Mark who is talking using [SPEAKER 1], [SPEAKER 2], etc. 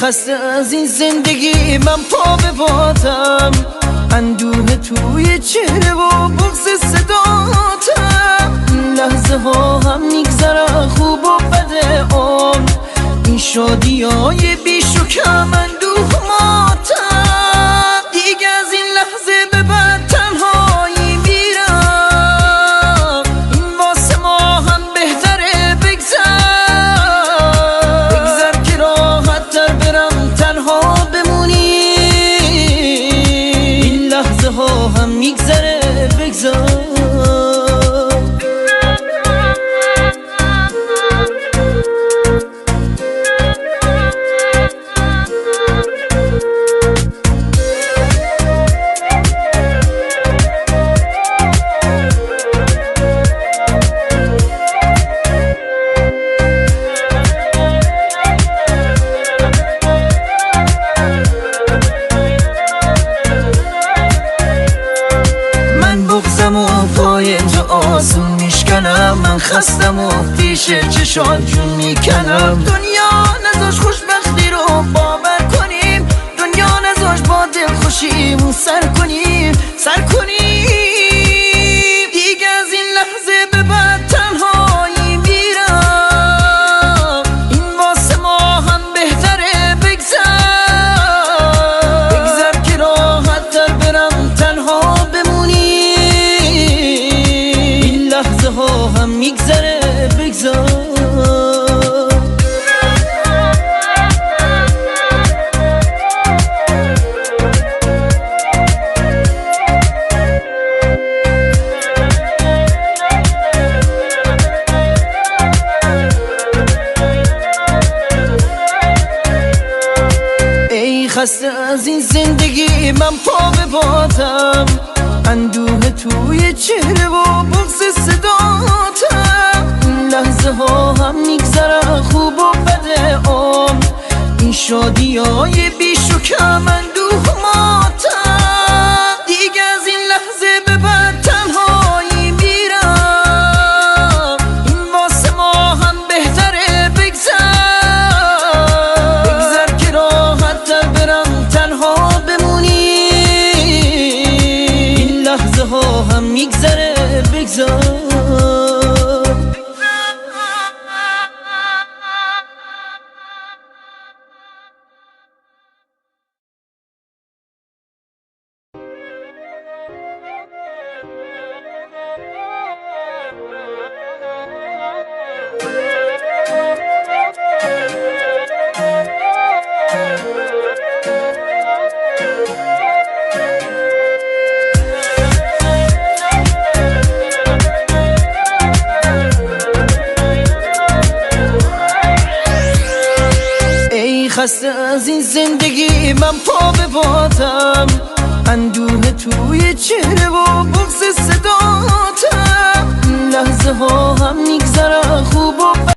[SPEAKER 1] خسته از این زندگی من پا به بادم، اندوه توی چهره و بغض صداتم. این لحظه ها هم میگذره خوب و بده عمر، این شادی های بیش و کم اندوه ماتم. دیگه از این لحظه به بعد تنهایی میرم، این واسه ما هم بهتره بگذر که راحت تر برم تنها بمونی. این لحظه ها هم میگذره بگذر. بغضم و پای تو آسون میشکنم، من خستم و پیش چشات جون میکنم. دنیا نذاش خوشبختی رو باور کنیم، دنیا نذاش با دل خوشیمون سر کنیم. دیگه از این لحظه به بعد تنهایی میرم، این واسه ما هم بهتره بگذر که راحت تر برم تنها بمونی. لحظه ها هم میگذره بگذار. ای خسته از این زندگی من پا به بادم، اندوه توی چهره و بغض صداتم. این لحظه ها هم میگذره خوب و بده عمر، این شادی های بیش و کم اندوه ماتم. دیگه از این لحظه به بعد تنهایی میرم، این واسه ما هم بهتره بگذر که راحت تر برم تنها بمونی. این لحظه ها هم میگذره بگذار. خسته از این زندگی من پا به بادم، اندوه توی چهره و بغض صداتم. این لحظه ها هم میگذره خوب و